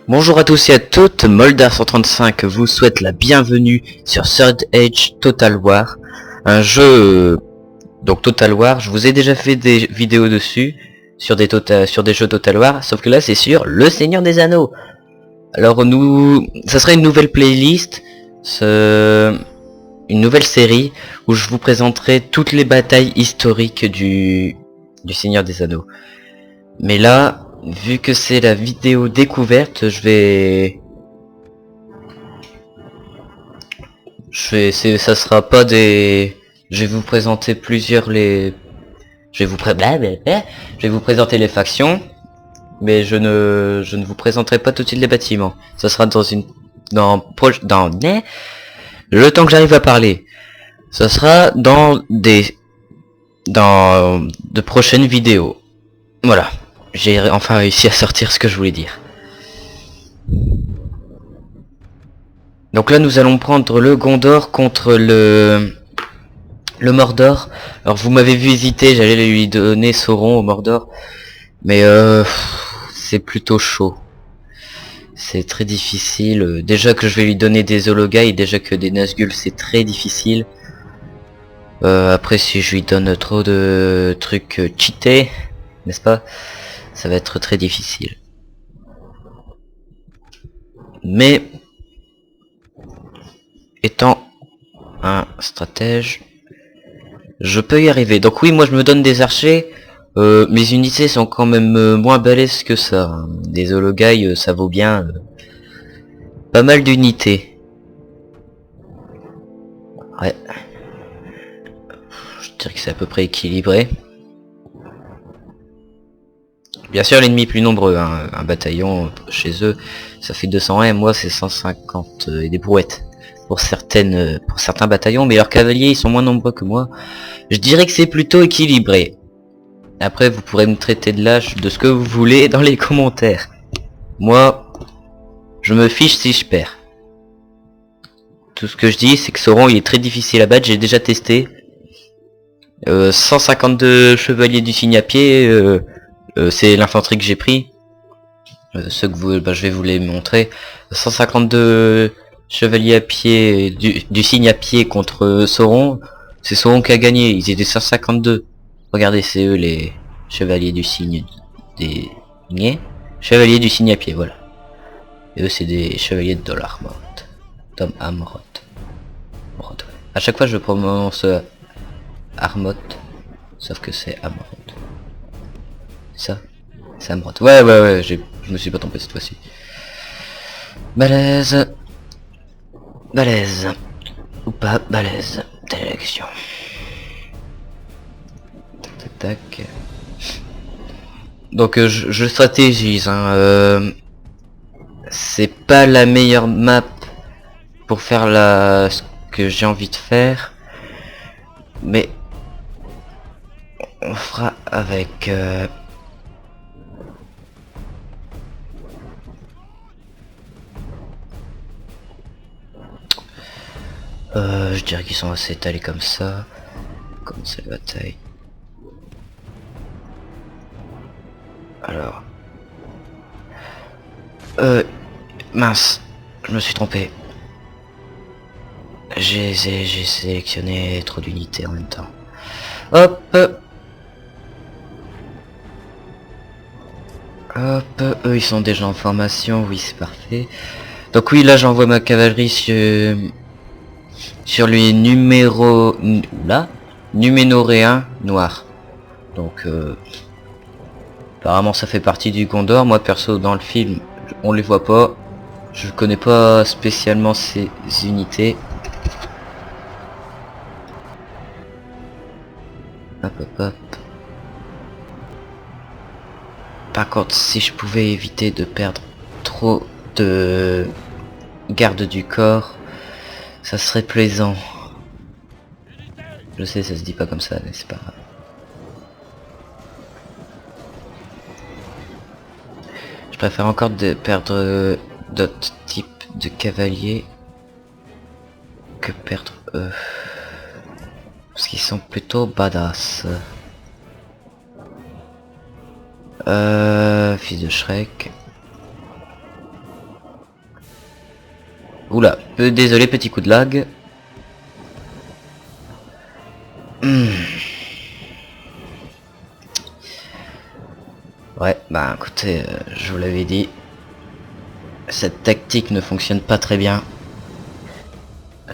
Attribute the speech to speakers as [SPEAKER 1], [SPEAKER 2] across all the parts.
[SPEAKER 1] Bonjour à tous et à toutes, Moldar135 vous souhaite la bienvenue sur Third Age Total War, un jeu, donc Total War, je vous ai déjà fait des vidéos dessus, sur des jeux Total War, sauf que là c'est sur Le Seigneur des Anneaux. Alors ça sera une nouvelle playlist, une nouvelle série, où je vous présenterai toutes les batailles historiques du Seigneur des Anneaux. Mais là, vu que c'est la vidéo découverte, ça sera pas des, je vais vous présenter je vais vous présenter les factions, mais je ne vous présenterai pas tout de suite les bâtiments. Ça sera le temps que j'arrive à parler. Ça sera dans de prochaines vidéos. Voilà. J'ai enfin réussi à sortir ce que je voulais dire. Donc là nous allons prendre le Gondor contre le Mordor. Alors vous m'avez vu hésiter, j'allais lui donner Sauron au Mordor. Mais c'est plutôt chaud. C'est très difficile. Déjà que je vais lui donner des Ologai, déjà que des Nazgûl c'est très difficile. Après si je lui donne trop de trucs cheatés, n'est-ce pas? Ça va être très difficile. Mais étant un stratège, je peux y arriver. Donc oui, moi je me donne des archers. Mes unités sont quand même moins balèzes que ça, hein. Des Ologai, ça vaut bien pas mal d'unités. Ouais. Je dirais que c'est à peu près équilibré. Bien sûr l'ennemi est plus nombreux, hein. Un bataillon chez eux ça fait 201, moi c'est 150 et des brouettes pour certains bataillons, mais leurs cavaliers ils sont moins nombreux que moi. Je dirais que c'est plutôt équilibré. Après vous pourrez me traiter de lâche, de ce que vous voulez dans les commentaires. Moi je me fiche si je perds. Tout ce que je dis c'est que Sauron il est très difficile à battre, j'ai déjà testé. 152 chevaliers du cygne à pied, c'est l'infanterie que j'ai pris. Je vais vous les montrer. 152 chevaliers à pied du cygne à pied contre Sauron. C'est Sauron qui a gagné, ils étaient 152. Regardez, c'est eux les chevaliers du cygne des chevaliers du cygne à pied, voilà. Et eux c'est des chevaliers de Dol Amroth. Tom Amroth. À chaque fois je prononce Armoth, sauf que c'est Amroth. Ça, c'est Amroth. Ouais, je me suis pas trompé cette fois-ci. Balèze. Ou pas balèze. Telle élection. Tac. Donc je stratégise, hein. C'est pas la meilleure map pour faire ce que j'ai envie de faire. Mais on fera avec je dirais qu'ils sont assez étalés comme ça. Commencer la bataille. Alors mince, je me suis trompé. J'ai sélectionné trop d'unités en même temps. Hop, eux ils sont déjà en formation, oui c'est parfait. Donc oui là j'envoie ma cavalerie sur les numénoréens noirs. Donc apparemment ça fait partie du Gondor. Moi perso dans le film on les voit pas. Je connais pas spécialement ces unités. Hop. Par contre si je pouvais éviter de perdre trop de garde du corps, ça serait plaisant. Je sais ça se dit pas comme ça mais c'est pas grave. Je préfère encore perdre d'autres types de cavaliers que perdre eux. Parce qu'ils sont plutôt badass. Fils de Shrek. Oula, désolé, petit coup de lag. Ouais, bah écoutez, je vous l'avais dit. Cette tactique ne fonctionne pas très bien.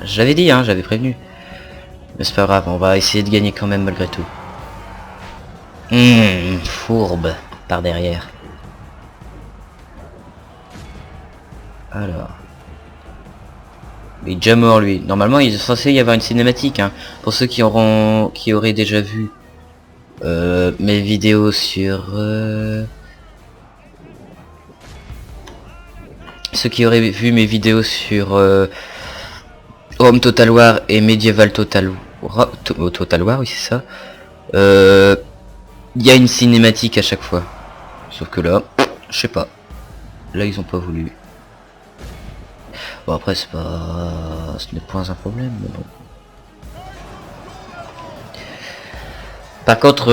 [SPEAKER 1] J'avais dit, hein, j'avais prévenu. Mais c'est pas grave, on va essayer de gagner quand même malgré tout. Fourbe, par derrière. Alors. Il est déjà mort lui. Normalement il est censé y avoir une cinématique, hein. Pour ceux qui auraient déjà vu mes vidéos sur ceux qui auraient vu mes vidéos sur Home Total War et Medieval Total War, Total War, oui c'est ça. Il y a une cinématique à chaque fois. Sauf que là, je sais pas. Là ils ont pas voulu. Bon après c'est pas, ce n'est pas un problème, mais bon. Par contre,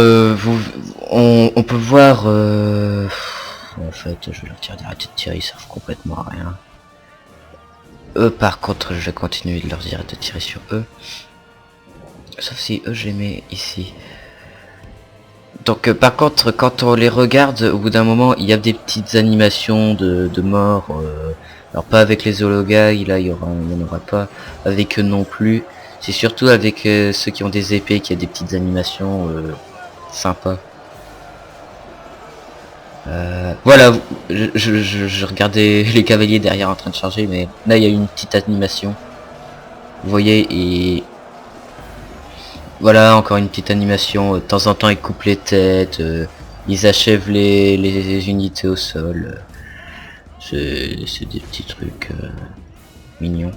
[SPEAKER 1] on peut voir. En fait, je vais leur dire d'arrêter de tirer, ils servent complètement à rien. Eux, par contre, je vais continuer de leur dire de tirer sur eux. Sauf si eux, je les mets ici. Donc, par contre, quand on les regarde, au bout d'un moment, il y a des petites animations de mort. Alors, pas avec les hologailles, là, il y en aura pas. Avec eux non plus. C'est surtout avec ceux qui ont des épées qu'il y a des petites animations sympas. Voilà, je regardais les cavaliers derrière en train de charger, mais là il y a une petite animation. Vous voyez, et voilà, encore une petite animation. De temps en temps ils coupent les têtes, ils achèvent les unités au sol. C'est des petits trucs mignons.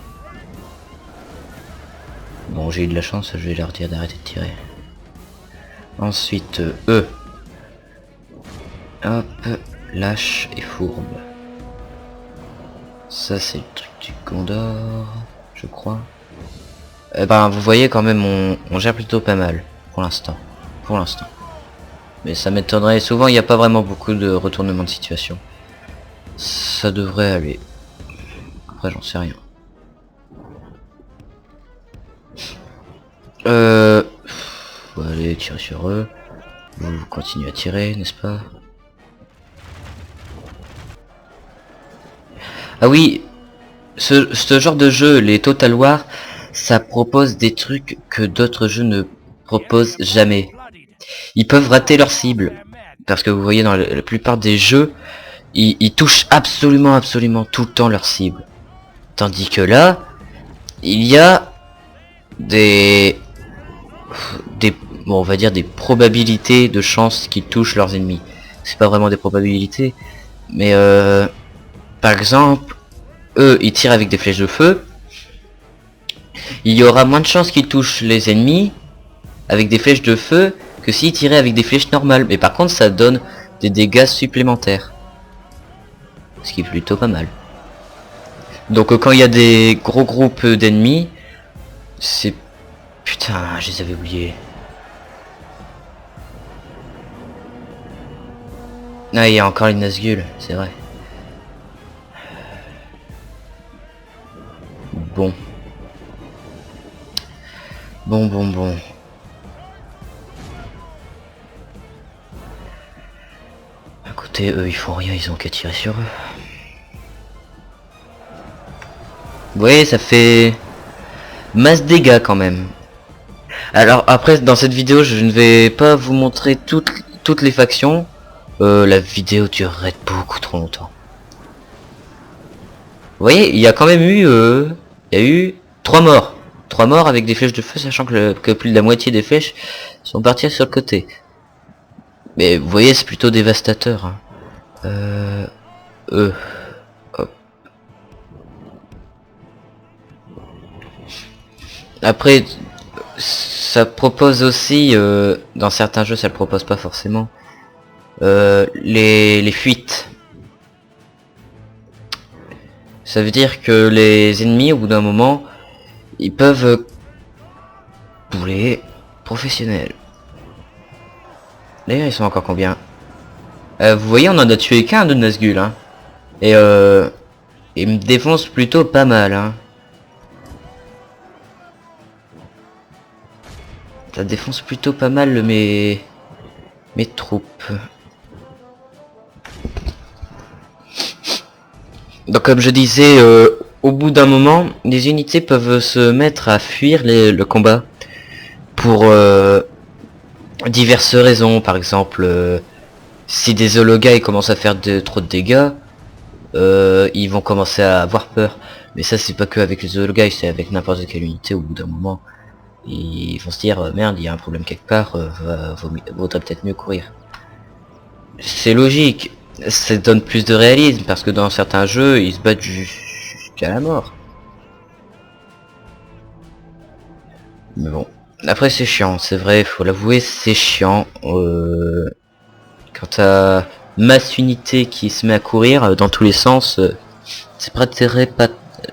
[SPEAKER 1] Bon, j'ai eu de la chance, je vais leur dire d'arrêter de tirer. Ensuite, eux. Hop, lâche et fourbe. Ça c'est le truc du Gondor, je crois. Eh ben vous voyez quand même on gère plutôt pas mal pour l'instant. Pour l'instant. Mais ça m'étonnerait, souvent il n'y a pas vraiment beaucoup de retournements de situation. Ça devrait aller. Après j'en sais rien. Allez, tirer sur eux. Vous continuez à tirer, n'est-ce pas? Ah oui, ce genre de jeu, les Total War, ça propose des trucs que d'autres jeux ne proposent jamais. Ils peuvent rater leur cible. Parce que vous voyez dans la plupart des jeux, ils touchent absolument tout le temps leur cible. Tandis que là, il y a bon, on va dire des probabilités de chance qu'ils touchent leurs ennemis. C'est pas vraiment des probabilités, mais par exemple, eux, ils tirent avec des flèches de feu. Il y aura moins de chances qu'ils touchent les ennemis avec des flèches de feu que s'ils tiraient avec des flèches normales. Mais par contre, ça donne des dégâts supplémentaires. Ce qui est plutôt pas mal. Donc quand il y a des gros groupes d'ennemis, c'est... Putain, je les avais oubliés. Ah, il y a encore les Nazgûl, c'est vrai. Bon. Bon. Écoutez, eux ils font rien, ils ont qu'à tirer sur eux. Vous voyez, ça fait masse dégâts quand même. Alors après, dans cette vidéo, je ne vais pas vous montrer toutes les factions. La vidéo durerait beaucoup trop longtemps. Vous voyez, il y a quand même eu... il y a eu 3 morts. 3 morts avec des flèches de feu, sachant que plus de la moitié des flèches sont parties sur le côté. Mais vous voyez, c'est plutôt dévastateur. Hein. Hop. Après, ça propose aussi, dans certains jeux, ça le propose pas forcément, les fuites. Ça veut dire que les ennemis, au bout d'un moment, ils peuvent bouler professionnels. D'ailleurs, ils sont encore combien? Vous voyez, on en a tué qu'un de Nazgûl, hein. Et Il me défonce plutôt pas mal, hein. Ça défonce plutôt pas mal mes troupes. Donc comme je disais, au bout d'un moment, les unités peuvent se mettre à fuir le combat. Pour diverses raisons, par exemple, si des hologas commencent à faire trop de dégâts, ils vont commencer à avoir peur. Mais ça c'est pas que avec les hologas, c'est avec n'importe quelle unité. Au bout d'un moment, ils vont se dire merde, il y a un problème quelque part, vaudrait peut-être mieux courir. C'est logique, ça donne plus de réalisme parce que dans certains jeux ils se battent jusqu'à la mort. Mais bon, après c'est chiant, c'est vrai, faut l'avouer, c'est chiant. Quand t'as masse unité qui se met à courir dans tous les sens, c'est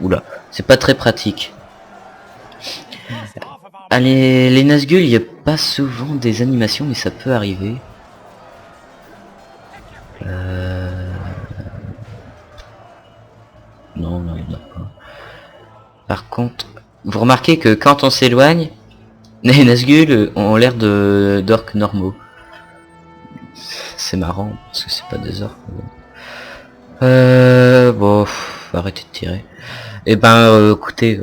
[SPEAKER 1] oula, c'est pas très pratique. Allez, les Nazgûl, il n'y a pas souvent des animations, mais ça peut arriver. Non, non, il n'y en a pas. Par contre, vous remarquez que quand on s'éloigne, les Nazgûl ont l'air d'orques normaux. C'est marrant, parce que c'est pas des orques. Bon, arrêtez de tirer. Et ben, écoutez,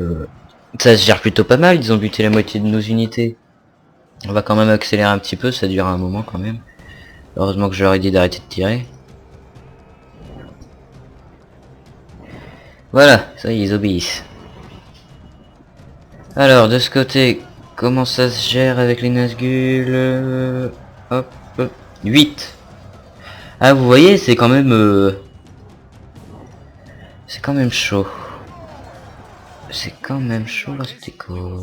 [SPEAKER 1] ça se gère plutôt pas mal, ils ont buté la moitié de nos unités. On va quand même accélérer un petit peu, ça dure un moment quand même. Heureusement que je leur ai dit d'arrêter de tirer. Voilà, ça y est, ils obéissent. Alors, de ce côté, comment ça se gère avec les Nazgûl? Hop, 8. Ah, vous voyez, c'est quand même... c'est quand même chaud. C'est quand même chaud, Rustico.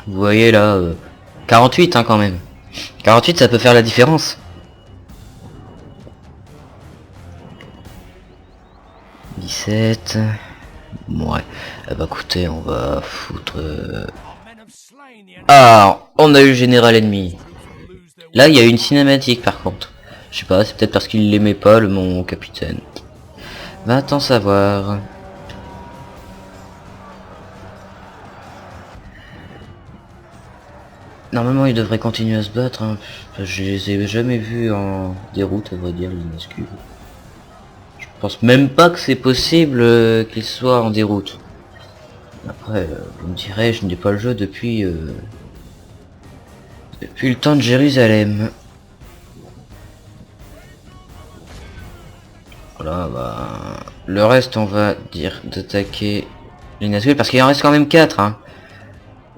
[SPEAKER 1] Vous voyez là, 48 hein, quand même. 48 ça peut faire la différence. 17. Ouais. Eh bah écoutez, on va foutre... Ah, on a eu le général ennemi. Là, il y a une cinématique par contre. Je sais pas, c'est peut-être parce qu'il l'aimait pas, mon capitaine. Va t'en savoir. Normalement, il devrait continuer à se battre. Hein. Je les ai jamais vus en déroute, à vrai dire, les Nazgûl. Je pense même pas que c'est possible qu'ils soient en déroute. Après, vous me direz, je n'ai pas le jeu depuis le temps de Jérusalem. Voilà, bah... Le reste, on va dire d'attaquer les Nazgûl, parce qu'il en reste quand même 4. Hein.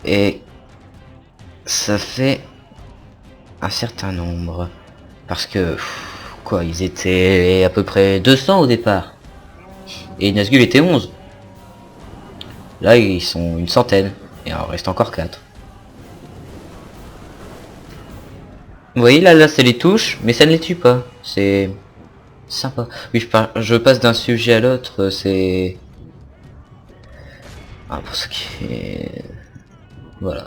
[SPEAKER 1] Et... ça fait... un certain nombre. Parce que... quoi, ils étaient à peu près 200 au départ. Et les Nazgûl étaient 11. Là, ils sont une centaine. Et il en reste encore 4. Vous voyez, là, ça les touche, mais ça ne les tue pas. C'est... sympa. Oui, je passe d'un sujet à l'autre, c'est... ah, pour ce qui est... voilà.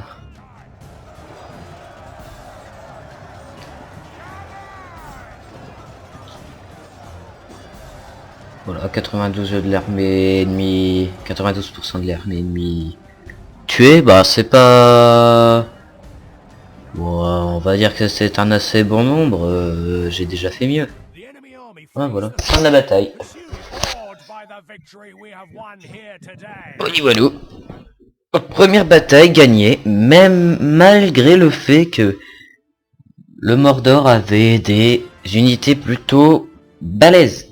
[SPEAKER 1] Voilà, 92 de l'armée ennemie, 92% de l'armée ennemie tuée, bah c'est pas... bon, on va dire que c'est un assez bon nombre, j'ai déjà fait mieux. Ah, voilà, fin de la bataille. Oui, voilà. Première bataille gagnée, même malgré le fait que le Mordor avait des unités plutôt balèzes.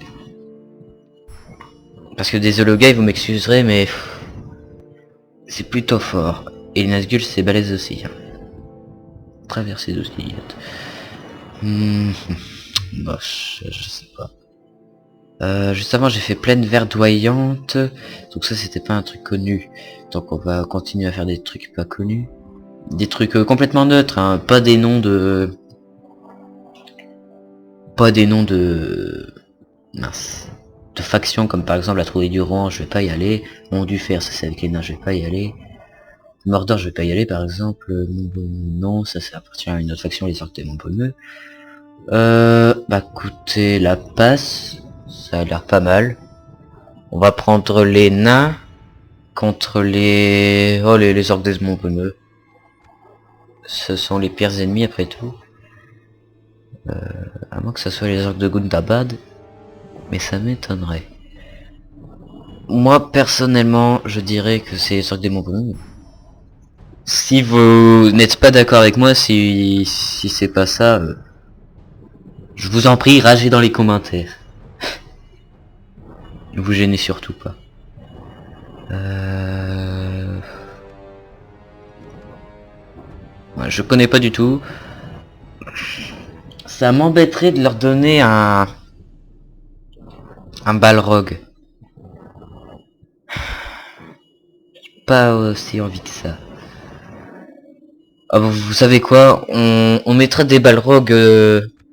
[SPEAKER 1] Parce que des hologaïs, vous m'excuserez, mais c'est plutôt fort. Et les Nazgûl, c'est balèze aussi. Hein. Traverser aussi. Bah, je sais pas. Juste avant, j'ai fait Plaine verdoyante. Donc ça, c'était pas un truc connu. Donc on va continuer à faire des trucs pas connus. Des trucs complètement neutres, hein. Pas des noms de... mince. De factions comme par exemple la Trouée du Rohan, je vais pas y aller. Mont du Fer, ça c'est avec les nains, je vais pas y aller. Mordor, je vais pas y aller par exemple. Non, ça appartient à une autre faction, les orques des Montpellier. va coûter la passe. Ça a l'air pas mal. On va prendre les nains contre les... Oh, les orques des monts. Ce sont les pires ennemis après tout. À moins que ce soit les orques de Gundabad. Mais ça m'étonnerait. Moi, personnellement, je dirais que c'est les orques des monts. Si vous n'êtes pas d'accord avec moi, si c'est pas ça, je vous en prie, ragez dans les commentaires. Ne vous gênez surtout pas. Ouais, je connais pas du tout. Ça m'embêterait de leur donner un balrog. Pas aussi envie que ça. Ah, vous savez quoi, on mettra des balrogs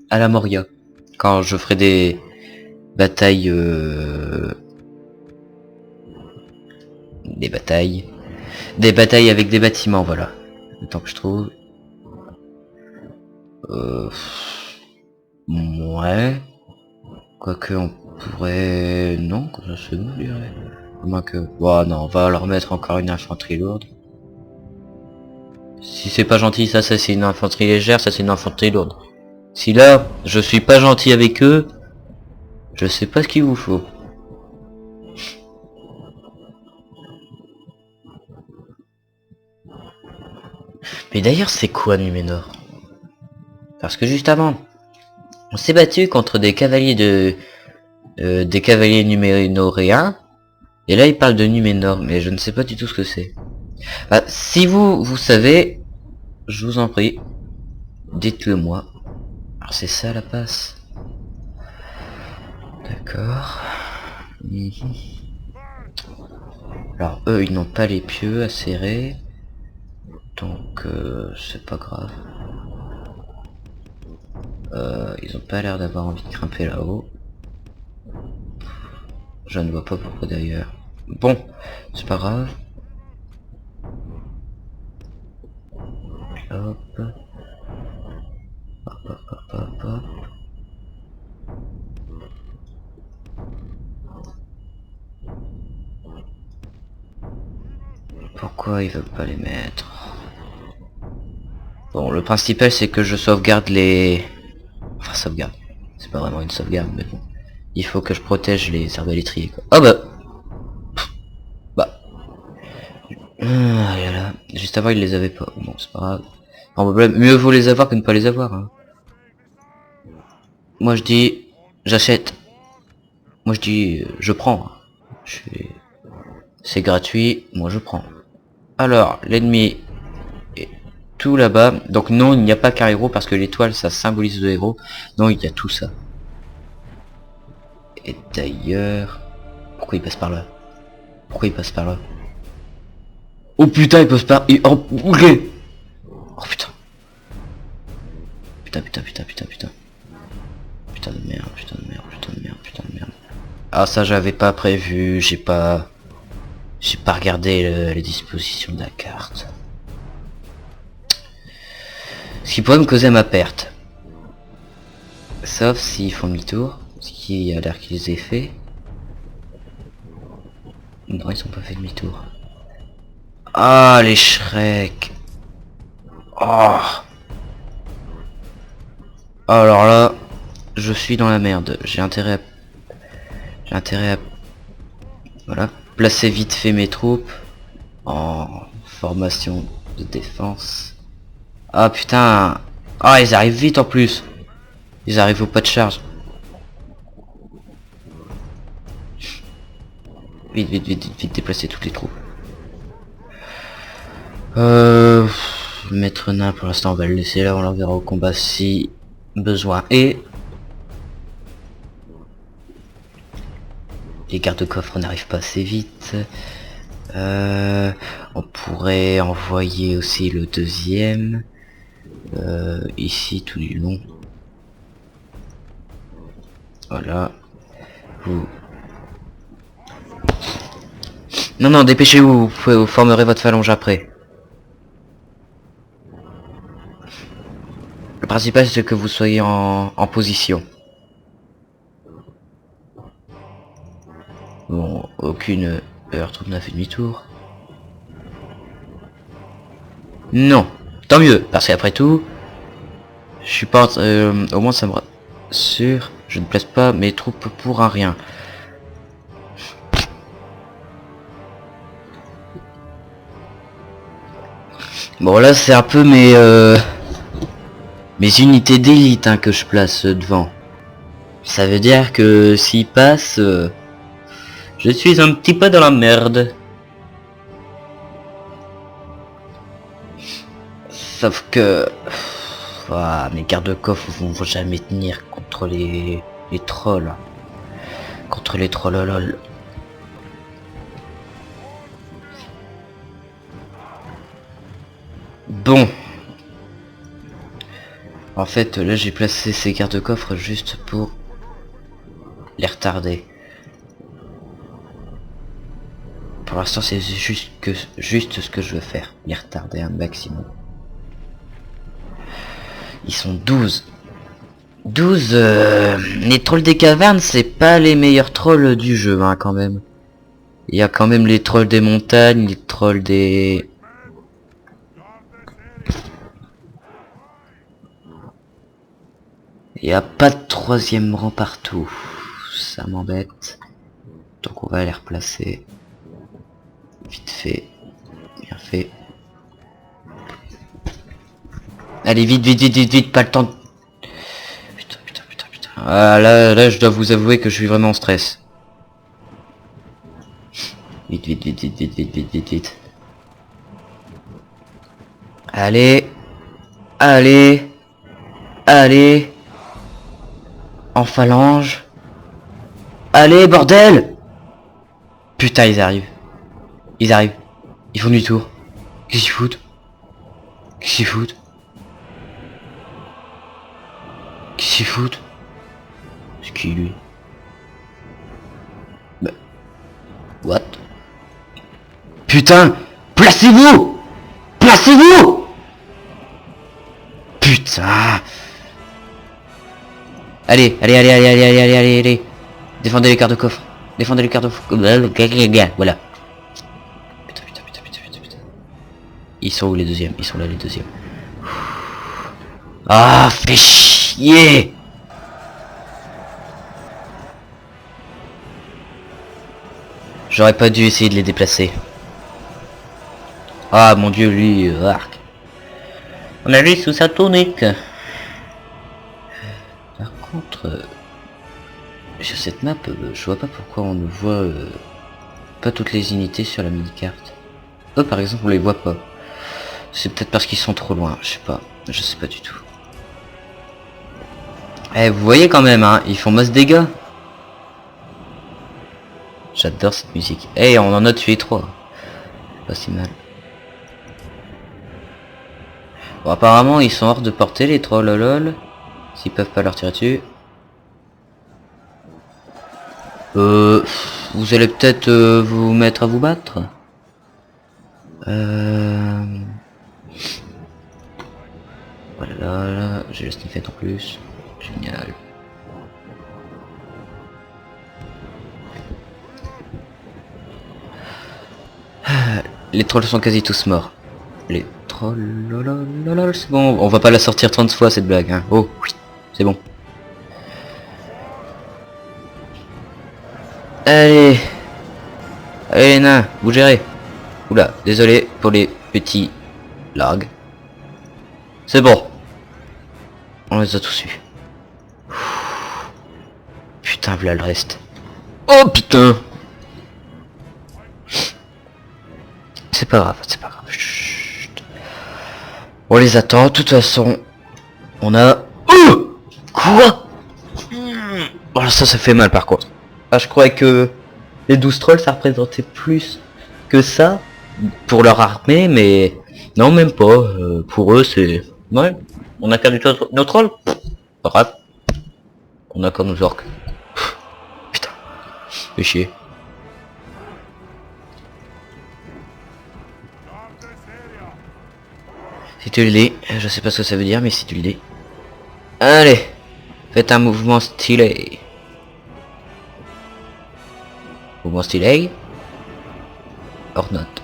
[SPEAKER 1] à la Moria. Quand je ferai des batailles... Des batailles avec des bâtiments, voilà. Le temps que je trouve. Ouais. Quoique on pourrait... Non, comme ça c'est bon, je dirais. À moins que... Bon, non, on va leur mettre encore une infanterie lourde. Si c'est pas gentil, ça c'est une infanterie légère, ça c'est une infanterie lourde. Si là, je suis pas gentil avec eux, je sais pas ce qu'il vous faut. Mais d'ailleurs, c'est quoi Numénor? Parce que juste avant, on s'est battu contre des cavaliers des cavaliers numénoréens. Et là, il parle de Numénor, mais je ne sais pas du tout ce que c'est. Bah, si vous savez, je vous en prie, dites-le moi. Alors c'est ça la passe. D'accord. Alors eux, ils n'ont pas les pieux à serrer. Donc c'est pas grave. Ils ont pas l'air d'avoir envie de grimper là-haut. Je ne vois pas pourquoi d'ailleurs. Bon, c'est pas grave. Hop. Hop, hop, hop, hop, hop. Pourquoi ils veulent pas les mettre? Bon, le principal c'est que je sauvegarde les... Enfin, sauvegarde. C'est pas vraiment une sauvegarde, mais bon. Il faut que je protège les arbalétriers, quoi. Oh bah. Bah. Là. Juste avant, ils les avaient pas. Bon, c'est pas grave. Pas de problème. Mieux vaut les avoir que ne pas les avoir. Hein. Moi, je dis... J'achète. Moi, je dis... Je prends. C'est gratuit. Moi, je prends. Alors, l'ennemi... est tout là-bas. Donc non, il n'y a pas qu'un héros parce que l'étoile, ça symbolise le héros. Non, il y a tout ça. Et d'ailleurs... Pourquoi il passe par là? Pourquoi il passe par là? Oh putain, il passe par... Oh, ok. Oh putain. Putain. Putain de merde. Ah ça j'avais pas prévu, j'ai pas regardé les dispositions de la carte. Ce qui pourrait me causer ma perte. Sauf s'ils font demi-tour, ce qui a l'air qu'ils aient fait. Non, ils ont pas fait demi-tour. Ah, les Shrek. Oh. Alors là, je suis dans la merde. J'ai intérêt à... Voilà. Placer vite fait mes troupes. En formation de défense. Ah putain. Ah, ils arrivent vite en plus. Ils arrivent au pas de charge. Vite déplacer toutes les troupes. Maître nain pour l'instant on va le laisser là, on le verra au combat si besoin. Et les garde-coffres n'arrivent pas assez vite. On pourrait envoyer aussi le deuxième. Ici tout du long. Voilà. Non, dépêchez-vous, vous formerez votre phalange après. Le principal c'est que vous soyez en position. Bon, aucune heure, on a fait demi-tour. Non, tant mieux, parce qu'après tout, je suis pas... au moins ça me rassure, je ne place pas mes troupes pour un rien. Bon là c'est un peu mes unités d'élite hein, que je place devant. Ça veut dire que s'ils passent, je suis un petit peu dans la merde. Sauf que... Ah, mes garde-coffres vont jamais tenir contre les trolls. Contre les trolls lol. Bon. En fait, là j'ai placé ces garde-coffres juste pour les retarder. Pour l'instant c'est juste ce que je veux faire. Les retarder un maximum. Ils sont 12. 12 les trolls des cavernes c'est pas les meilleurs trolls du jeu hein, quand même. Il y a quand même les trolls des montagnes, les trolls des... Il n'y a pas de troisième rang partout. Ça m'embête. Donc on va les replacer. Vite fait. Bien fait. Allez vite, vite, vite, vite, vite, pas le temps de... Putain. Ah là, je dois vous avouer que je suis vraiment en stress. Vite, vite, vite, vite, vite, vite, vite, vite, vite. Allez. Allez. Allez. En phalange. Allez, bordel. Putain, ils arrivent. Ils arrivent. Ils font du tour. Qu'est-ce qu'ils foutent? Qu'est-ce qu'ils foutent? Qu'est-ce qu'ils foutent? C'est qui lui? Bah... What? Putain! Placez-vous! Placez-vous! Putain! Allez, allez. Défendez les cartes de coffre. Défendez les cartes de coffre. Voilà. Putain. Ils sont où les deuxièmes? Ils sont là les deuxièmes. Ah, fais chier! J'aurais pas dû essayer de les déplacer. Ah mon dieu, lui, arc. On a vu sous sa tunique. Par contre, sur cette map, je vois pas pourquoi on ne voit pas toutes les unités sur la mini-carte. Eux par exemple, on les voit pas. C'est peut-être parce qu'ils sont trop loin, je sais pas du tout. Eh, vous voyez quand même, hein, ils font masse dégâts. J'adore cette musique. Eh, on en a tué 3. Pas si mal. Bon, apparemment, ils sont hors de portée, les trolls lol. S'ils peuvent pas leur tirer dessus. Vous allez peut-être vous mettre à vous battre. Voilà, j'ai le sniffet en plus. Génial. Les trolls sont quasi tous morts. Les trolls, lolololol, c'est bon. On va pas la sortir 30 fois cette blague, hein. Oh, oui, c'est bon. Allez, les nains, vous gérez. Oula, désolé pour les petits lags. C'est bon. On les a tous eus. Putain, voilà le reste. Oh putain. C'est pas grave. Chut. On les attend, de toute façon. On a... Oh quoi? Oh, ça fait mal par contre. Ah, je croyais que les 12 trolls ça représentait plus que ça pour leur armée, mais non, même pas. Pour eux c'est... Ouais, on a qu'à nos trolls. Pas grave. On a qu'à nos orques. Putain, fais chier. Si tu le dis, je sais pas ce que ça veut dire, mais si tu le dis. Allez, faites un mouvement stylé. Mouvement stylé. Hors note.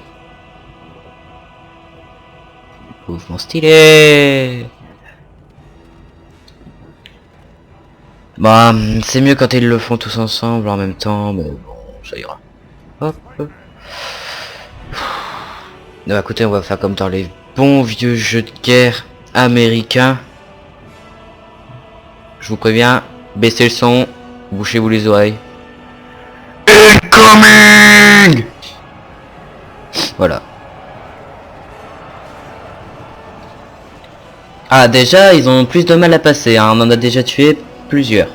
[SPEAKER 1] Mouvement stylé. Bah, c'est mieux quand ils le font tous ensemble en même temps, mais bon, ça ira. Hop. Bah écoutez, on va faire comme dans les bons vieux jeux de guerre américains. Je vous préviens, baissez le son, bouchez-vous les oreilles. Incoming! Voilà. Ah déjà, ils ont plus de mal à passer, hein. On en a déjà tué plusieurs.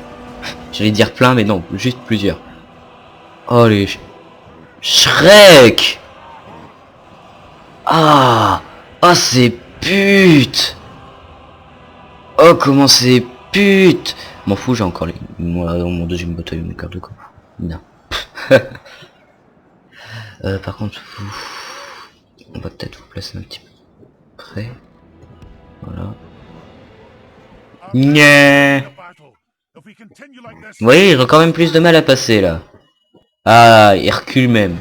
[SPEAKER 1] J'allais dire plein, mais non, juste plusieurs. Oh les... Shrek! Ah! Oh c'est pute! Oh comment c'est pute! M'en fous, j'ai encore les... Moi, dans mon deuxième bataillon de garde de corps. Non. Par contre, on va peut-être vous placer un petit peu près. Voilà. Nyeh. Vous voyez, ils ont quand même plus de mal à passer là. Ah, ils reculent même.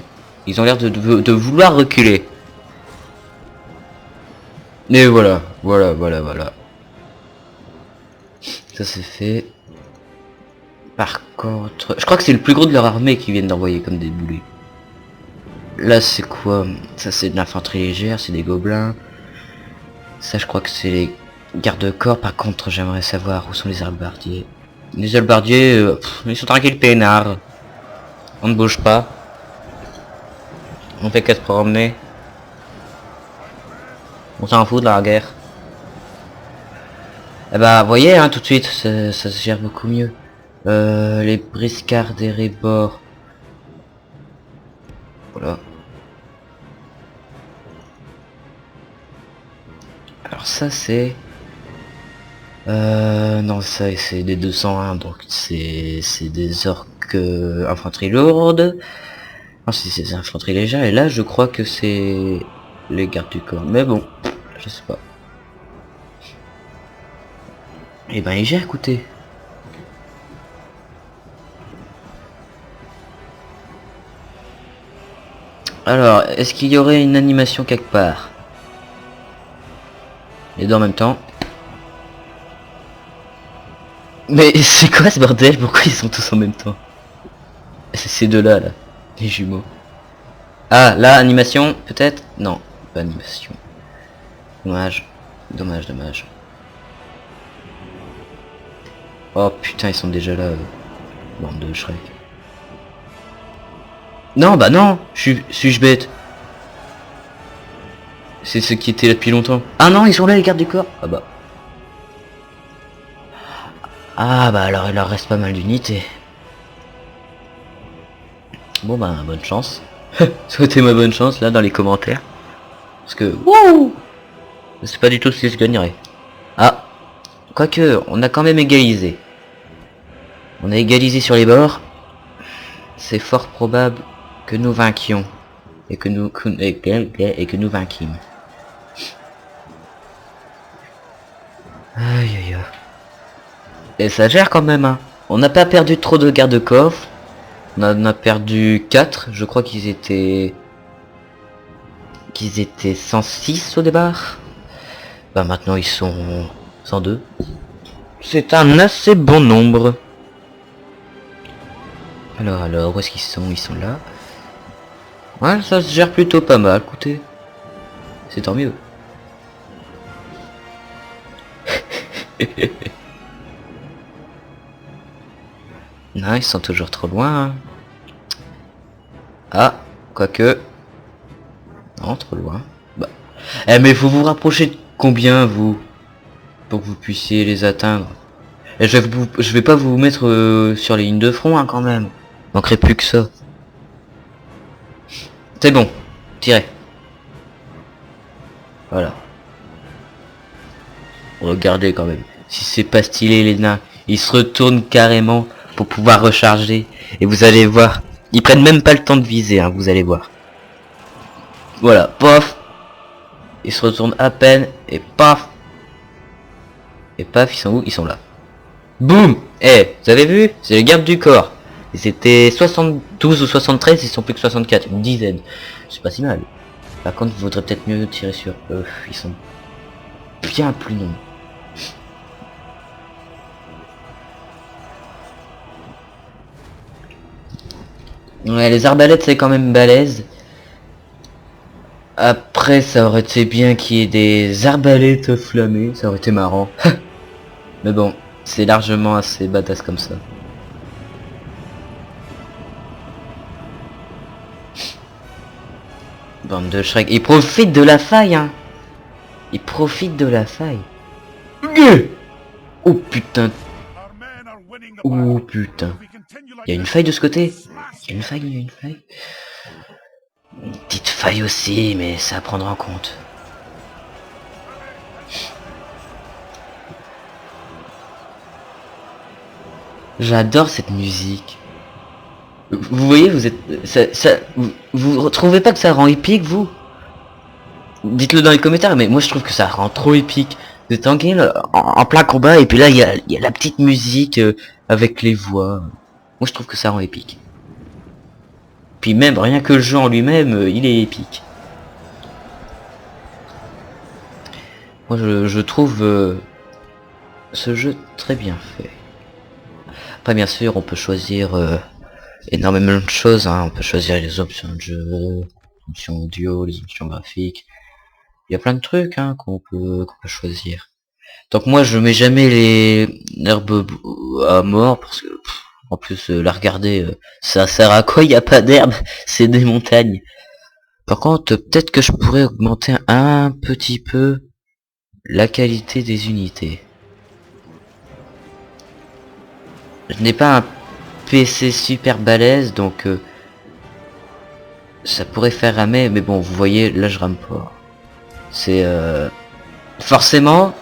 [SPEAKER 1] Ils ont l'air de vouloir reculer. Et voilà, voilà. Ça c'est fait. Par contre, je crois que c'est le plus gros de leur armée qui viennent d'envoyer comme des boulets. Là c'est quoi? Ça c'est de l'infanterie légère, c'est des gobelins. Ça je crois que c'est les garde-corps. Par contre j'aimerais savoir où sont les hallebardiers. Les hallebardiers, ils sont tranquilles peinards. On ne bouge pas. On fait qu'à se promener. On s'en fout de la guerre. Eh bah, vous voyez, hein, tout de suite, ça se gère beaucoup mieux. Les briscards des rébords. Voilà. Alors ça, c'est... non, ça, c'est des 201, donc c'est des orques infanterie lourde. Non, c'est des infanteries légères, et là, je crois que c'est les gardes du corps. Mais bon, je sais pas. Eh ben, il gère, écoutez. Alors, est-ce qu'il y aurait une animation quelque part? Les deux en même temps. Mais c'est quoi ce bordel? Pourquoi ils sont tous en même temps? C'est ces deux-là, là. Les jumeaux. Ah, là, animation, peut-être? Non, pas animation. Dommage. Dommage. Oh putain, ils sont déjà là. Bande de Shrek. Non, bah non, suis-je bête? C'est ceux qui étaient là depuis longtemps. Ah non, ils sont là, les gardes du corps. Ah bah. Ah bah alors il leur reste pas mal d'unités. Bon bah bonne chance. Souhaitez-moi bonne chance là dans les commentaires. Parce que wouh, je sais pas du tout si je gagnerai. Ah, quoique on a quand même égalisé. On a égalisé sur les bords. C'est fort probable que nous vainquions et que nous vainquîmes. Aïe aïe aïe. Et ça gère quand même, hein. On n'a pas perdu trop de garde-corps. On en a perdu 4. Je crois qu'ils étaient 106 au départ. Bah maintenant ils sont 102. C'est un assez bon nombre. Alors, où est-ce qu'ils sont? Ils sont là. Ouais, ça se gère plutôt pas mal, écoutez. C'est tant mieux. Non, ils sont toujours trop loin. Hein. Ah, quoique... Non, trop loin. Bah. Eh mais faut vous rapprocher de combien, vous? Pour que vous puissiez les atteindre. Et je vais pas vous mettre sur les lignes de front, hein, quand même. Manquerait plus que ça. C'est bon, tirez. Voilà. Regardez quand même. Si c'est pas stylé les nains, ils se retournent carrément pour pouvoir recharger. Et vous allez voir. Ils prennent même pas le temps de viser, hein, vous allez voir. Voilà, paf. Ils se retournent à peine et paf. Et paf, ils sont où? Ils sont là. Boum. Eh, vous avez vu? C'est les gardes du corps. Ils étaient 72 ou 73, ils sont plus que 64, une dizaine. C'est pas si mal. Par contre, il vaudrait peut-être mieux tirer sur eux. Ils sont bien plus nombreux. Ouais, les arbalètes c'est quand même balèze. Après, ça aurait été bien qu'il y ait des arbalètes flammées, ça aurait été marrant. Mais bon, c'est largement assez badass comme ça. Bande de Shrek. Il profite de la faille, hein. Il profite de la faille. Oh putain. Oh putain. Il y a une faille de ce côté. Il y a une faille, il y a une faille. Une petite faille aussi, mais ça à prendre en compte. J'adore cette musique. Vous voyez, vous êtes... vous trouvez pas que ça rend épique, vous? Dites-le dans les commentaires, mais moi je trouve que ça rend trop épique. Vous êtes en plein combat, et puis là, il y a la petite musique avec les voix. Moi je trouve que ça rend épique. Puis même, rien que le jeu en lui-même, il est épique. Moi je trouve ce jeu très bien fait. Après bien sûr, on peut choisir énormément de choses, hein. On peut choisir les options de jeu, les options audio, les options graphiques. Il y a plein de trucs hein, qu'on peut choisir. Donc moi je mets jamais les herbes à mort parce que en plus la regarder ça sert à quoi? Il n'y a pas d'herbe, c'est des montagnes. Par contre peut-être que je pourrais augmenter un petit peu la qualité des unités. Je n'ai pas un PC super balèze donc ça pourrait faire ramer, mais bon vous voyez là je rame pas. C'est forcément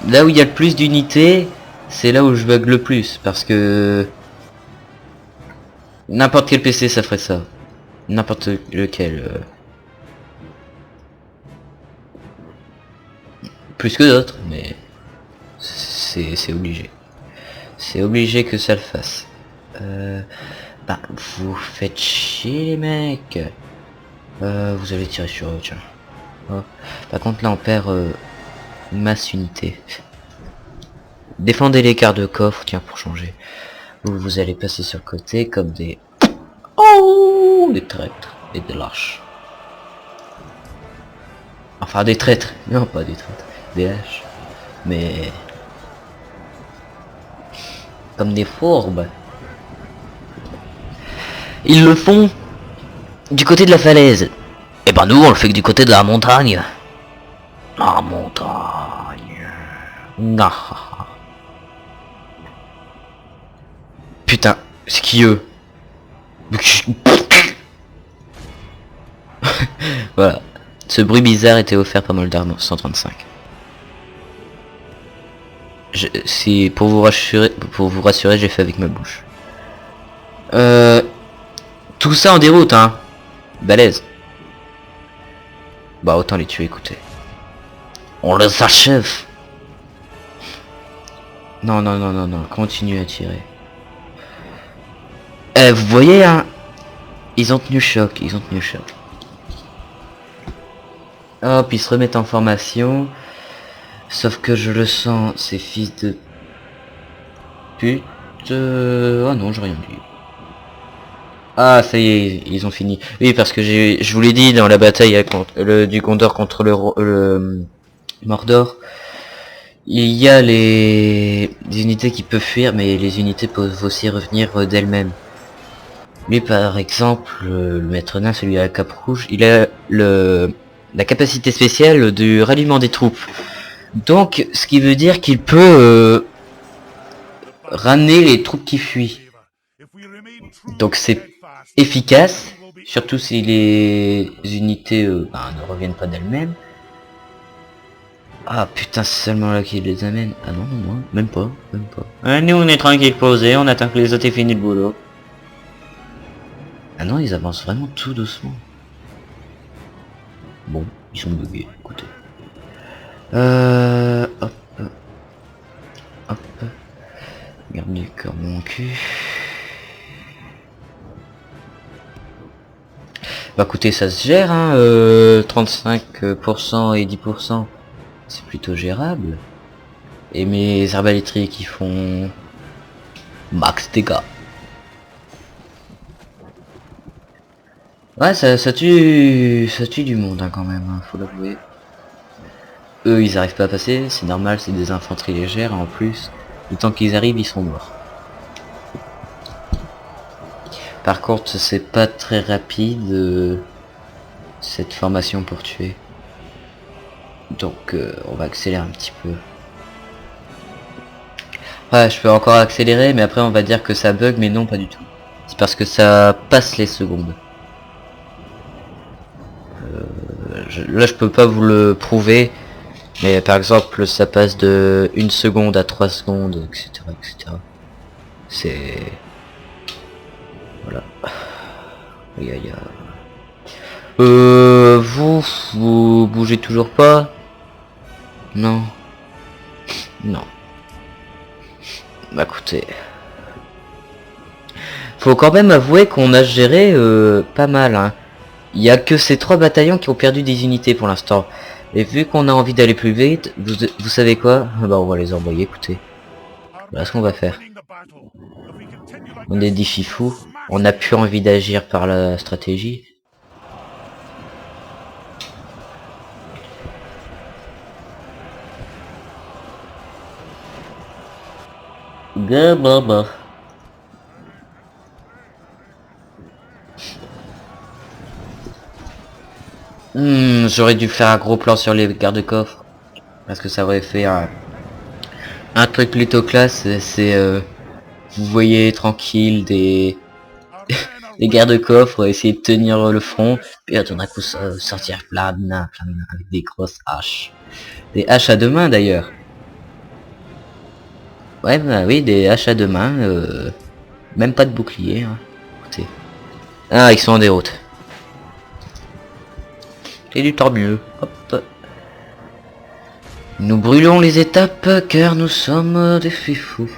[SPEAKER 1] là où il y a le plus d'unités, c'est là où je bug le plus parce que n'importe quel PC ça ferait ça. N'importe lequel. Plus que d'autres, mais c'est obligé. C'est obligé que ça le fasse. Bah vous faites chier les mecs. Vous allez tirer sur eux, tiens. Oh. Par contre là on perd masse unité. Défendez l'écart de coffre, tiens pour changer. Vous allez passer sur le côté comme des... Oh, des traîtres et des lâches. Enfin des traîtres, non pas des traîtres, des lâches. Mais... comme des fourbes. Ils le font du côté de la falaise. Et ben nous on le fait que du côté de la montagne. La montagne. Ah. Putain, c'est qui eux? Voilà. Ce bruit bizarre était offert par Moldar 135. Si pour vous rassurer, j'ai fait avec ma bouche. Tout ça en déroute, hein. Balèze. Bah autant les tuer, écoutez. On les achève. Non, non, non, non, non. Continuez à tirer. Vous voyez, hein. Ils ont tenu choc, ils ont tenu choc. Hop, ils se remettent en formation. Sauf que je le sens, ces fils de pute. Oh non, j'ai rien dit. Ah, ça y est, ils ont fini. Oui, parce que je vous l'ai dit dans la bataille du Gondor contre le Mordor, il y a les unités qui peuvent fuir, mais les unités peuvent aussi revenir d'elles-mêmes. Lui, par exemple, le maître nain, celui à la cape rouge, il a la capacité spéciale du ralliement des troupes. Donc, ce qui veut dire qu'il peut ramener les troupes qui fuient. Donc c'est efficace, surtout si les unités ne reviennent pas d'elles-mêmes. Ah putain, c'est seulement là qu'ils les amènent. Ah non, non, même pas, même pas. Nous on est tranquille posé, on attend que les autres aient fini le boulot. Ah non, ils avancent vraiment tout doucement. Bon, ils sont buggés, écoutez. Hop. Hop. Garde du corps mon cul. Bah écoutez, ça se gère, hein, 35% et 10%, c'est plutôt gérable. Et mes arbalétriers qui font max dégâts. Ouais, ça tue du monde hein, quand même, hein, faut l'avouer. Eux, ils arrivent pas à passer, c'est normal, c'est des infanteries légères, en plus, le temps qu'ils arrivent, ils sont morts. Par contre, c'est pas très rapide, cette formation pour tuer. Donc, on va accélérer un petit peu. Ouais, je peux encore accélérer, mais après, on va dire que ça bug, mais non, pas du tout. C'est parce que ça passe les secondes. Là, je peux pas vous le prouver. Mais par exemple, ça passe de 1 seconde à 3 secondes, etc. etc. C'est... Voilà. Aïe, aïe, aïe. Vous bougez toujours pas? Non. Non. Bah écoutez. Faut quand même avouer qu'on a géré pas mal. Hein. Il y a que ces 3 bataillons qui ont perdu des unités pour l'instant. Et vu qu'on a envie d'aller plus vite, vous savez quoi? Bah on va les envoyer, écoutez. Voilà ce qu'on va faire. On est des fifous. On n'a plus envie d'agir par la stratégie. Gababa. J'aurais dû faire un gros plan sur les garde-coffres. Parce que ça aurait fait un truc plutôt classe. C'est vous voyez tranquille des garde-coffres essayer de tenir le front. Puis tout d'un coup sortir plein de nains avec des grosses haches. Des haches à deux mains d'ailleurs. Ouais bah oui, des haches à deux mains. Même pas de bouclier. Hein. Écoutez. Ah, ils sont en déroute. Et du tant mieux. Hop. Nous brûlons les étapes car nous sommes des fifous.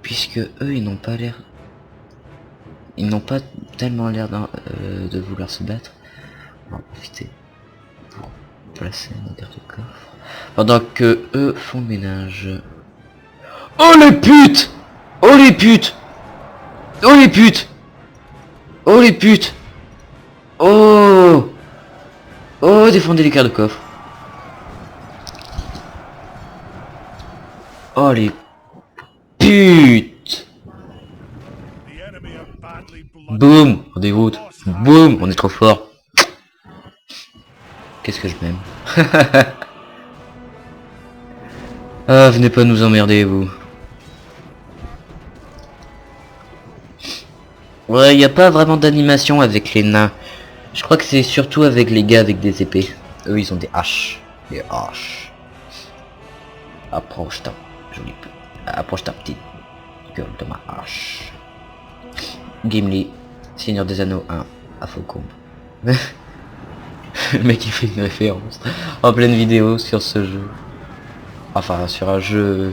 [SPEAKER 1] Puisque eux ils n'ont pas l'air... Ils n'ont pas tellement l'air de vouloir se battre. On va en profiter pour placer nos garde-coffres. Pendant que eux font le ménage. Oh les putes! Oh les putes! Oh les putes! Oh les putes! Oh! Oh, défendez les garde-coffres. Oh les putes! Boum! On déroute. Boum! On est trop fort. Qu'est-ce que je m'aime. Ah, venez pas nous emmerder, vous. Ouais, y a pas vraiment d'animation avec les nains. Je crois que c'est surtout avec les gars avec des épées. Eux, ils ont des haches. Des haches. Approche ta jolie... Approche ta petite gueule de ma hache. Gimli, Seigneur des Anneaux 1, à Faucombe. Le mec il fait une référence en pleine vidéo sur ce jeu. Enfin sur un jeu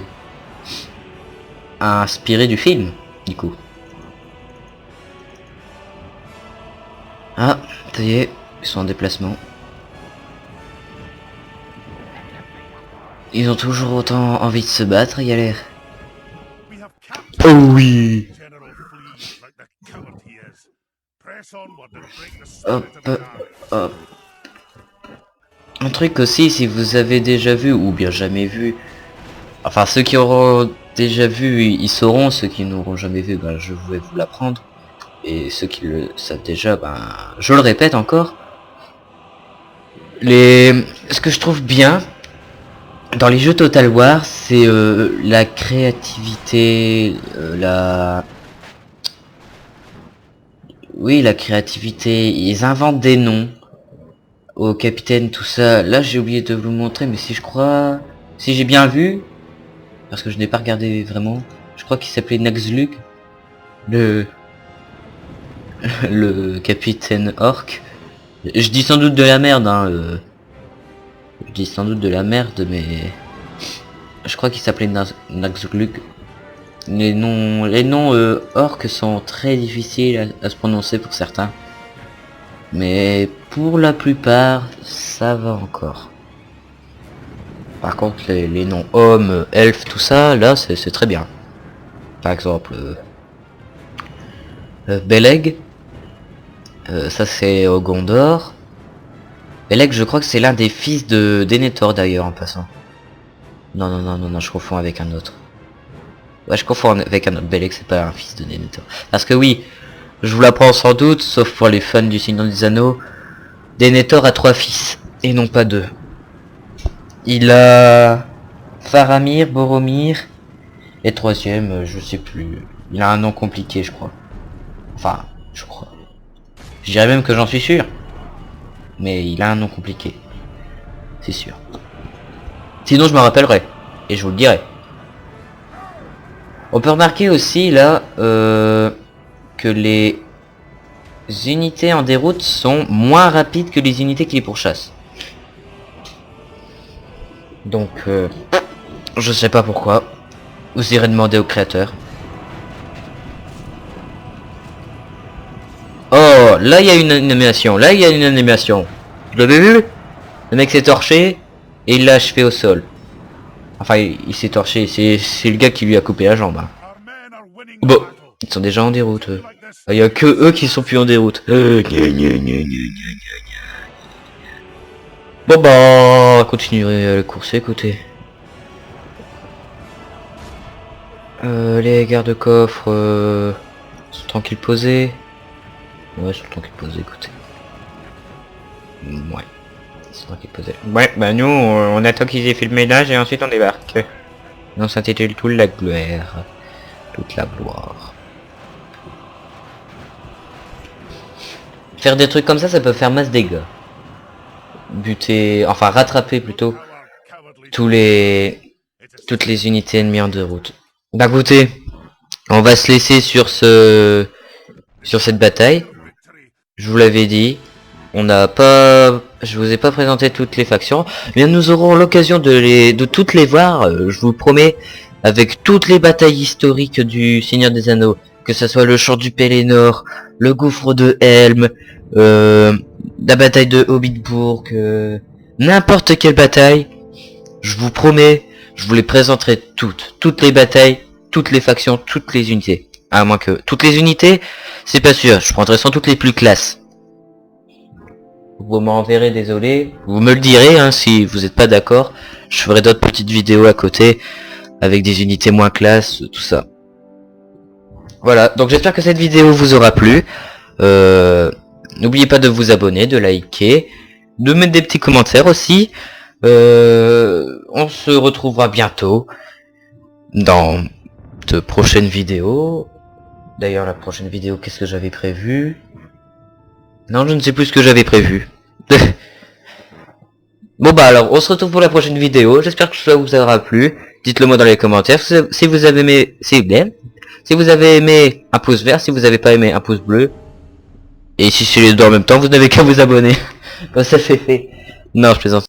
[SPEAKER 1] inspiré du film, du coup. Ah, ça y est, ils sont en déplacement. Ils ont toujours autant envie de se battre, il y a l'air. Oh oui. Hop, hop. Un truc aussi, si vous avez déjà vu, ou bien jamais vu, enfin ceux qui auront déjà vu, ils sauront, ceux qui n'auront jamais vu, ben, je vais vous l'apprendre. Et ceux qui le savent déjà, ben, je le répète encore. Ce que je trouve bien dans les jeux Total War, c'est la créativité, oui, la créativité. Ils inventent des noms au capitaine, tout ça. Là, j'ai oublié de vous montrer, mais si je crois, si j'ai bien vu, parce que je n'ai pas regardé vraiment, je crois qu'il s'appelait Naxlug, le capitaine orc. Je dis sans doute de la merde, hein. Je dis sans doute de la merde, mais je crois qu'il s'appelait Naxlug. Les noms orques sont très difficiles à se prononcer pour certains. Mais pour la plupart, ça va encore. Par contre, les noms hommes, elfes, tout ça, là, c'est très bien. Par exemple, Beleg. Ça, c'est au Gondor. Beleg, je crois que c'est l'un des fils de Denethor, d'ailleurs, en passant. Non, je confonds avec un autre. Ouais, je confonds avec un autre. Beleg, c'est pas un fils de Denethor. Parce que oui, je vous l'apprends sans doute, sauf pour les fans du Seigneur des Anneaux, Denethor a 3 fils, et non pas 2. Il a Faramir, Boromir, et troisième, je sais plus. Il a un nom compliqué, je crois. Enfin, je crois. Je dirais même que j'en suis sûr. Mais il a un nom compliqué. C'est sûr. Sinon, je me rappellerai. Et je vous le dirai. On peut remarquer aussi, là, que les unités en déroute sont moins rapides que les unités qui les pourchassent. Donc, je sais pas pourquoi. Vous irez demander au créateur. Oh, là il y a une animation. Là il y a une animation. Vous l'avez vu? Le mec s'est torché et il l'a achevé au sol. Enfin, il s'est torché. C'est le gars qui lui a coupé la jambe. Hein. Bon, ils sont déjà en déroute. Il y a que eux qui sont plus en déroute. Bon bah, continuez la course, écoutez. Les gardes-coffres sont tranquilles posés. Ouais, sont tranquilles posés, écoutez. Ouais, ils sont tranquilles posés. Ouais, bah nous, on attend qu'ils aient fait le ménage et ensuite on débarque. On s'intitule toute la gloire. Toute la gloire. Faire des trucs comme ça peut faire masse dégâts. Buter, enfin rattraper plutôt toutes les unités ennemies en déroute. Bah écoutez, on va se laisser sur cette bataille. Je vous l'avais dit, je vous ai pas présenté toutes les factions, mais nous aurons l'occasion de toutes les voir, je vous promets, avec toutes les batailles historiques du Seigneur des Anneaux, que ce soit le champ du Pelennor, le gouffre de Helm, la bataille de Hobbitbourg, n'importe quelle bataille, je vous promets, je vous les présenterai toutes les batailles, toutes les factions, toutes les unités. À moins que toutes les unités, c'est pas sûr, je prendrai sans doute les plus classes. Vous m'enverrez, désolé, vous me le direz hein, si vous n'êtes pas d'accord. Je ferai d'autres petites vidéos à côté avec des unités moins classes, tout ça. Voilà, donc j'espère que cette vidéo vous aura plu. N'oubliez pas de vous abonner, de liker, de mettre des petits commentaires aussi. On se retrouvera bientôt dans de prochaines vidéos. D'ailleurs, la prochaine vidéo, qu'est-ce que j'avais prévu? Non, je ne sais plus ce que j'avais prévu. Bon bah alors, on se retrouve pour la prochaine vidéo. J'espère que ça vous aura plu. Dites-le moi dans les commentaires. Si vous avez aimé, si vous avez aimé, un pouce vert. Si vous avez pas aimé, un pouce bleu. Et si c'est les deux en même temps, vous n'avez qu'à vous abonner. Comme ça c'est fait. Non, je plaisante.